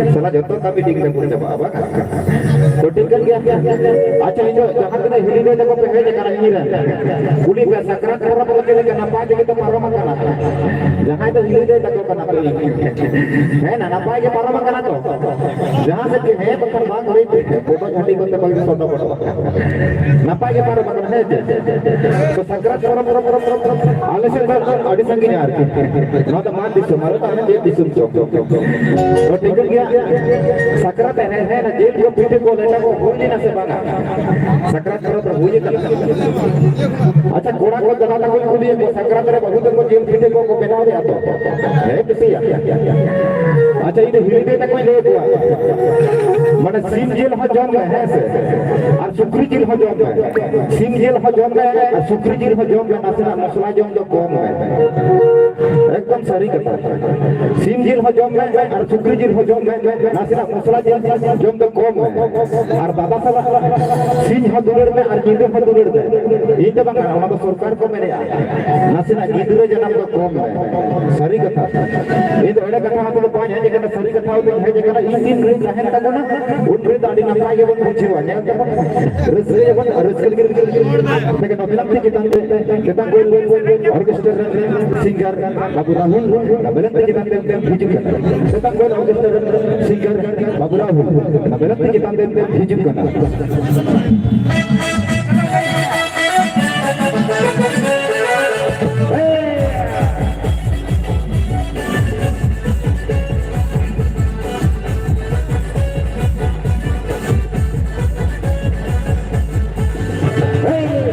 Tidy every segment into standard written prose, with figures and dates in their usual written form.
salah jodoh kami di kita punya apa तो ठीक है अच्छा जो जहां तक हिली दे को पहले जे करा हिली पुली पे सकरा करा पर के लेके नपा जे तो पारो मकाना जहां तो हिली दे को कना है ना नपा के पारो मकाना तो जहां से के है पकड़ बात हो रही फोटो घाटी को बल सोना पड़ो नपा के पारो मकाना है तो सकरा करा पर आले से अड़ी संगी यार नो तो मार दिसो मारो तो जे दिसो तो ठीक है सकरा पहने है ना जेल को पीछे को लेटा को भूल ना से बागा सकरात करो तो भूल कर अच्छा घोड़ा को दलाला को खुली को सकरात रे बहुत को जेल पीछे को बना दे तो है किसी अच्छा ये हिली दे तक ले हुआ माने सिंह जेल हो जम है से और सुक्री जेल हो जम है सिंह जेल हो जम है और सुक्री जेल हो जम है नासना मसला जम जो कम है एकदम सही कथा सिंह जेल हो जम है और सुक्री जेल हो जम है नासना मसला जम तो कम है और बाबा साहब सिंह हो दुलड़ में और गिदर हो दुलड़ में ये तो बांगा हमारा सरकार को मैंने नासना गिदर जन्म तो कम है सही कथा ये तो एड़ा कथा तो पांच है जगह सही कथा हो है जगह इन दिन रे रहन तक ना उन रे दाड़ी नपा के बन पूछिवा ने रसरे बन रसकल के लेकिन फिल्म से कितना कोई ऑर्केस्ट्रा सिंगर बाबू राहुल बेलत के कितना म्यूजिक कितना कोई ऑर्केस्ट्रा सिंगर बाबू राहुल बेलत के कितना म्यूजिक करना Hey!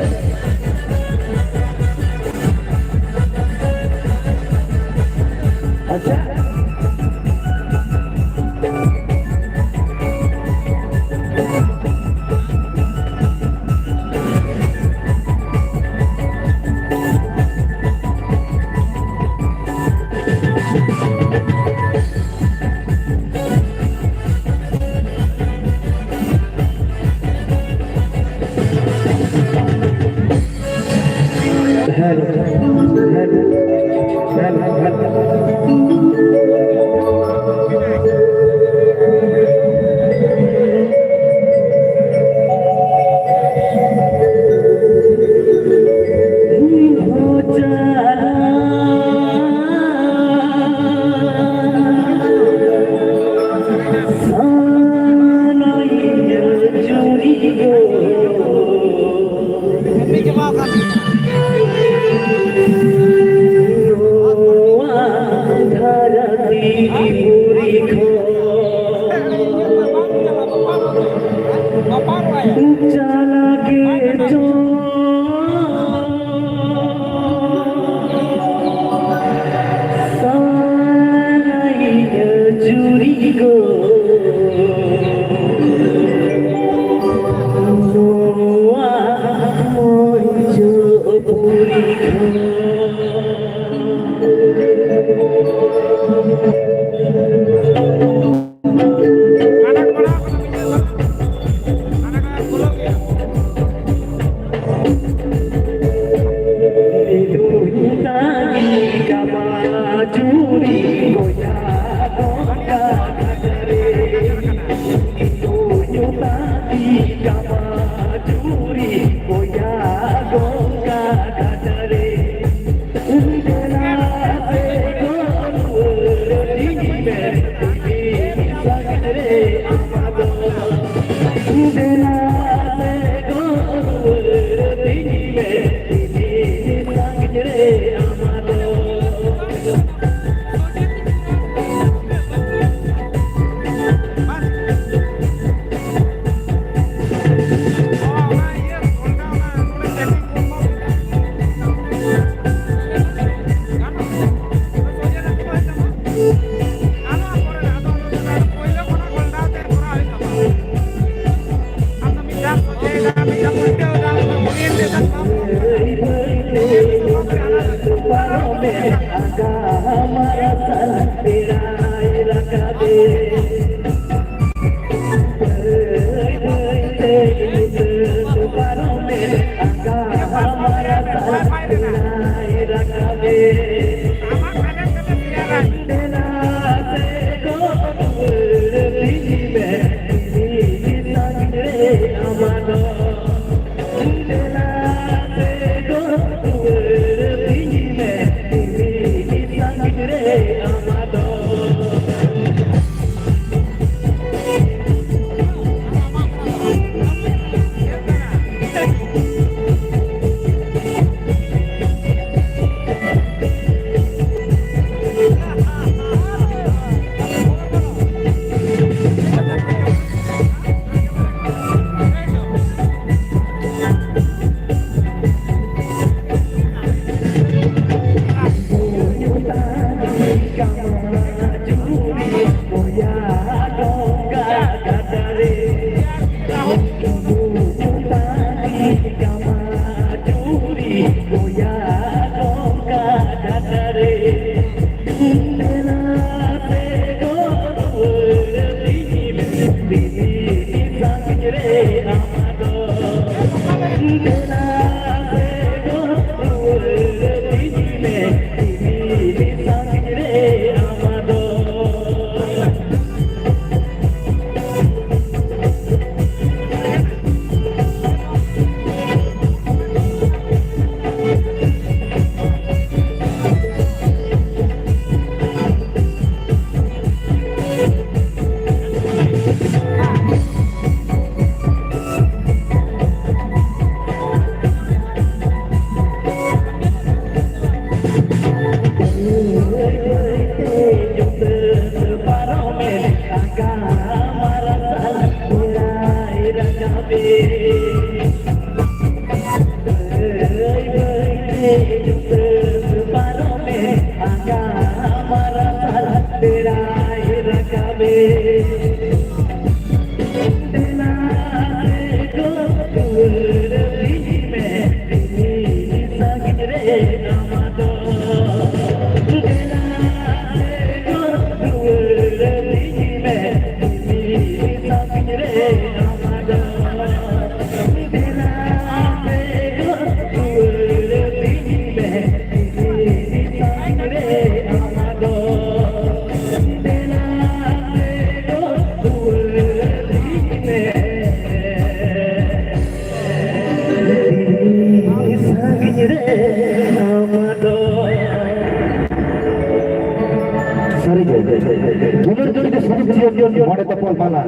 Sorry, bulan jadi disebut jion mode tepol mala.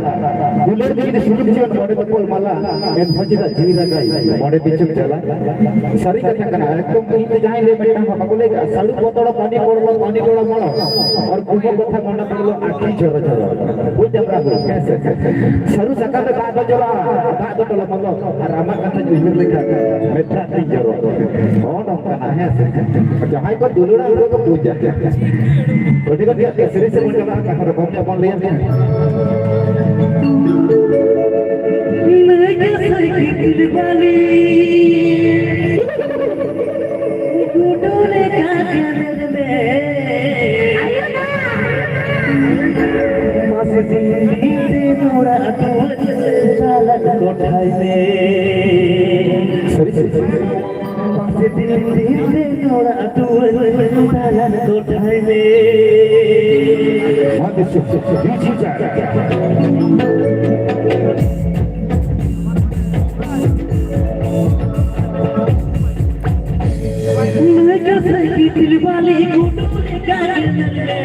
Bulan jadi disebut jion mode tepol mala. En fajida jiwira gai mode bichuk jalan. Sorry kata kena. Ekdom itu jangan le betam apa boleh gak? Selalu botol pani kola molo. और कुछ कथा मना पड़लो आखी जरो बुझ जाबरा सरू सका तो दाद जरो दाद तो मलो रामा कथा जुहिर लेखा मेथा ती जरो हो नंका है जहां को दुलुरा को बुझ जा ओडी को dia seri से मुझे कथा कर बोलते अपन ले मैं साइकिल वाली गुडोले का कमर में दिल्ली नोरा तो सालन कोठाई में दिल्ली नोरा तो सालन कोठाई में मैं कैसे की दिल वाली गुडोले का कमर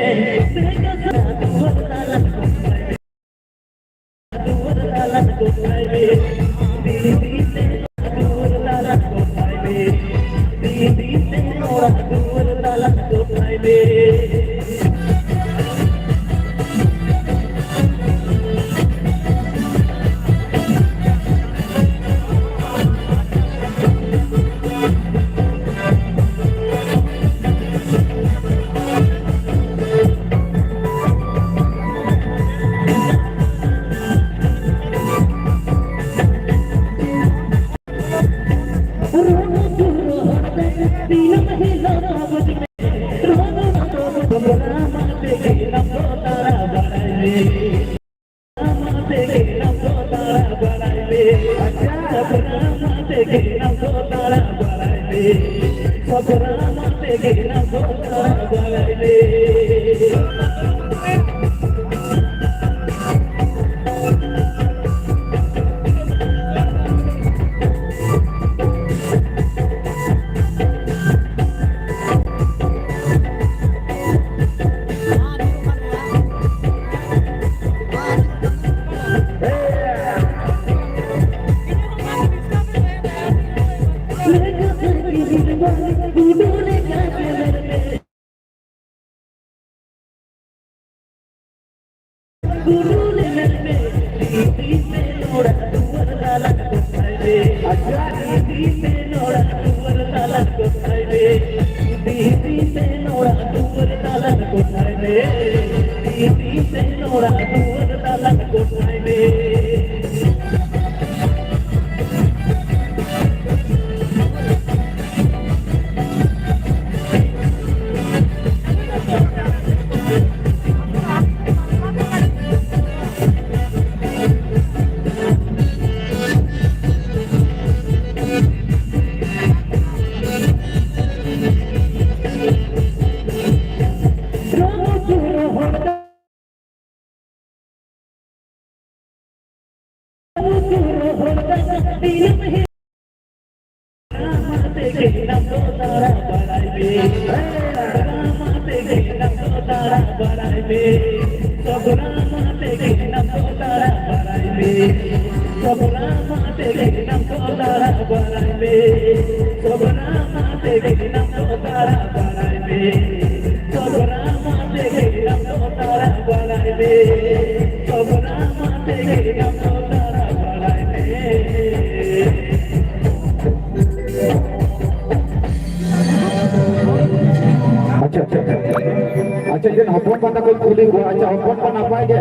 अच्छा जन हपन पता कोई खुली गो अच्छा हपन पना पाए गे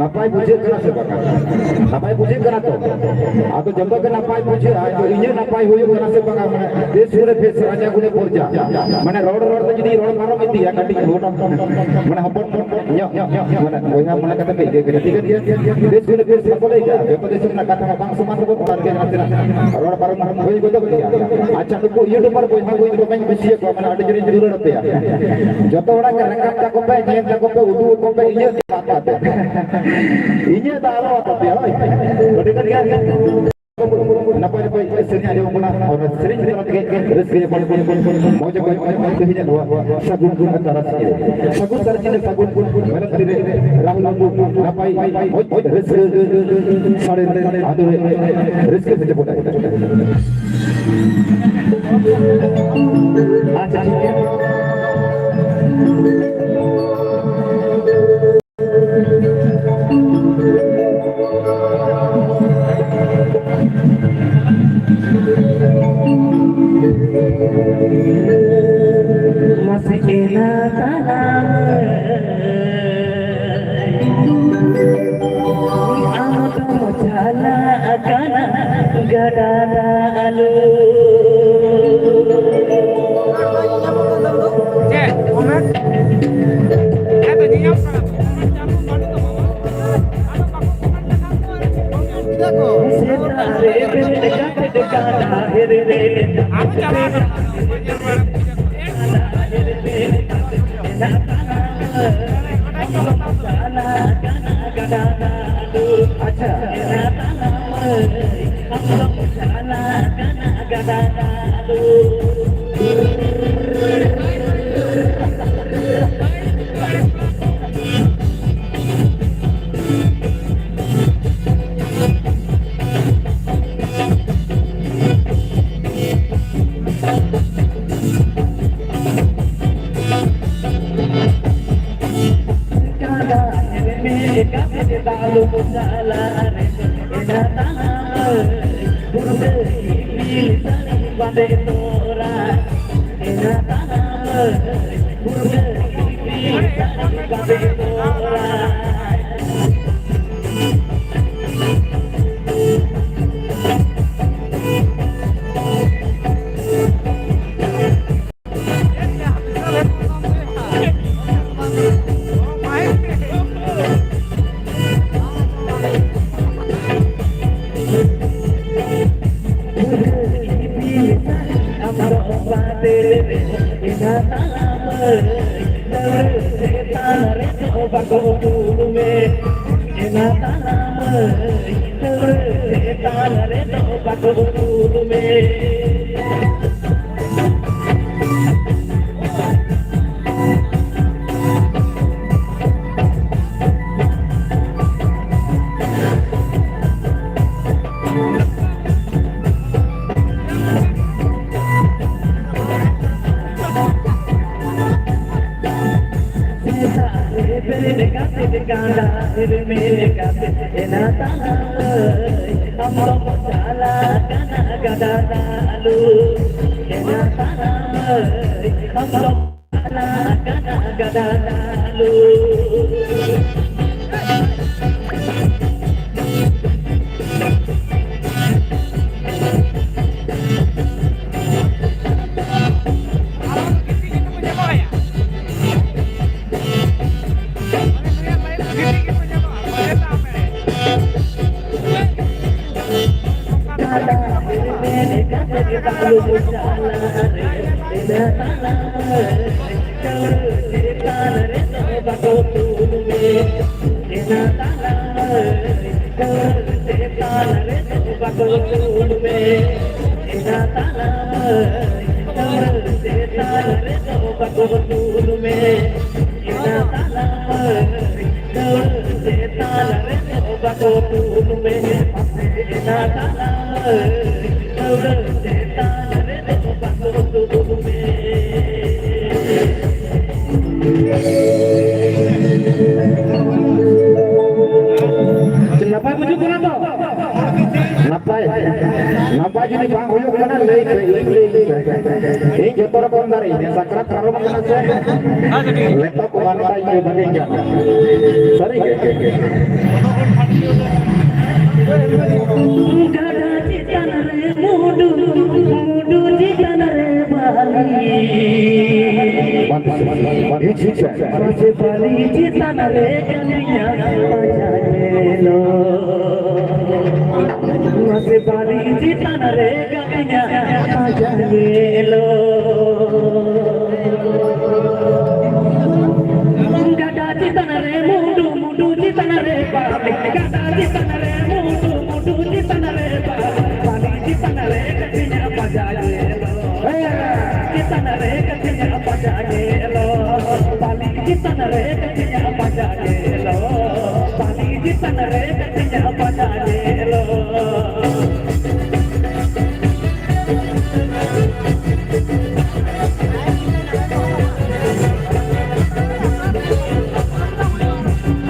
नापाय बुझे करा से बका नापाय बुझे करा तो आ तो जब तक नापाय बुझे आ तो इने नापाय होई करा से बका माने देश रे फेस राजा गुले पोरजा माने रोड तो जदी रोड मारो मिती या काटी रोड माने हपन माने ओया माने कते पे गे ठीक है देश रे फेस बोले गा बेपदेश ना कथा बांग समान को पार के रोड पर मारो होई गो तो अच्छा तो ये पर कोई हा कोई रोबाई बसिए को माने अड जरी जरूर पे जतो orang kerangkap takut pe nyen takut pe udu ko pe inya takut inya taro apa pe oi betul kan napa pe sering ada orang orang sering kita Rezeki pun mau coba itu hanya dua sagun antara sagun terjadi sagun mereka tidak rahul napai rezeki sare ada rezeki saja boleh. masih enak aku jalan akan gada lalu Napa jadi bang huyuk kana lei ini joto rokon dari sakrat karo makana saya lepo kuman tai ke bandingkan sorry gada citan re mudu citan re bali bali citan re kaninya pajalo masih bali citan re kaninya pajalo gada citan re mudu citan re bali gada citan re mudu citan re bali citan re kaninya pajalo जितन रे कटिया बजा लो बाली जितन रे कटिया बजा लो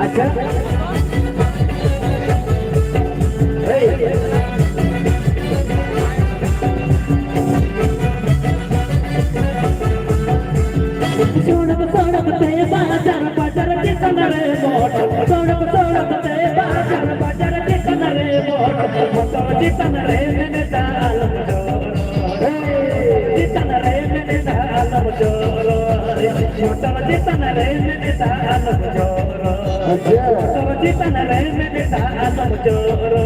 अच्छा सोनक सोनक ते बाजार बाजार जितन रे मोट सोनक सोनक ते बाजार बाजार जितन रे मोट मोटर जितन रे मैंने दालम जोरो जितन रे मैंने दालम जोरो मोटर जितन रे मैंने दालम जोरो मोटर जितन रे मैंने दालम जोरो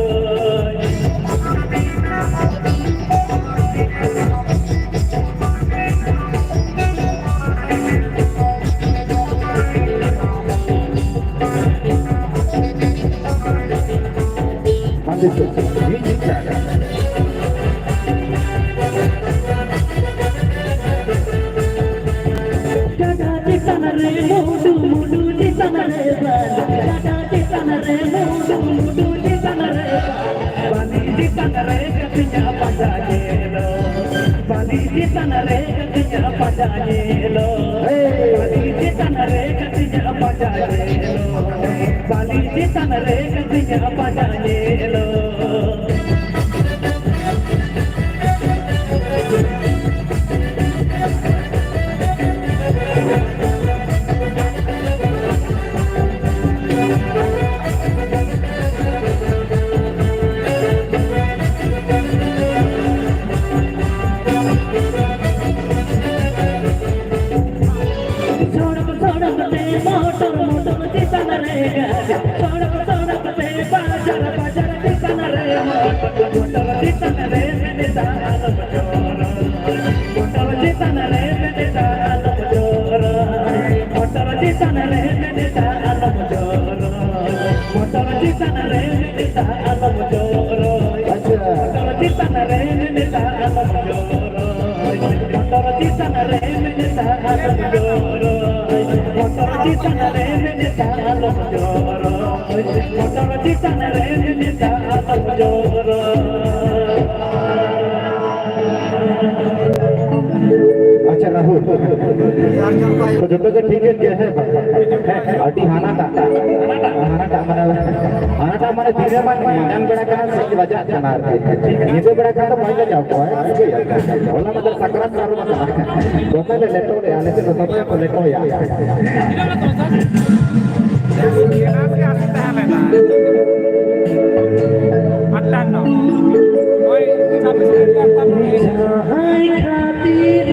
बाली जितन रे कटिया बजा लो बाली जितन रे कटिया बजा लो बाली जितन रे कटिया बजा लो मोटर मोटर जितन रे सड़क सड़क पे बाजार बाजार जितन रे मोटर जितन रे मैंने दालम जोरो मोटर जितन रे मैंने दालम जोरो मोटर जितन रे मैंने दालम जोरो मोटर जितन रे मैंने दालम जोरो मोटर जितन रे मैंने दालम जोरो मोटर जितन रे मैंने दालम जोरो मोटर जितन रे मैंने दालम जोरो मोटर जितन रे मैंने दालम जोरो अच्छा राहुल तो जो तो ठीक है क्या है अटी हानाटा माने तीन मन जन बड़ा करना सही वजह चनार ये तो बड़ा करना पहले जाओ है होला मतलब सकरात करो मत दोनों ले लेटो ले आने से दोनों को लेटो या अट्टानो ओए सब हाय खातिर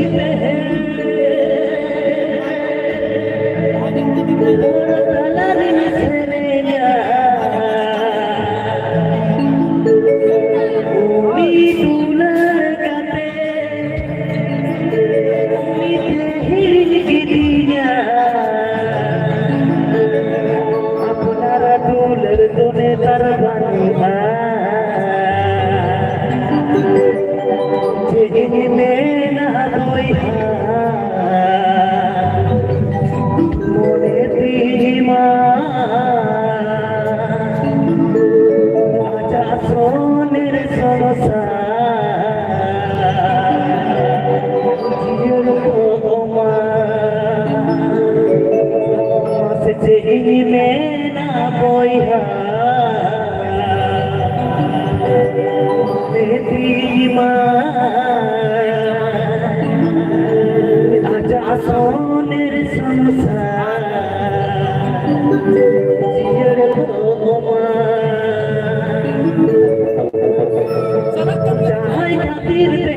तीर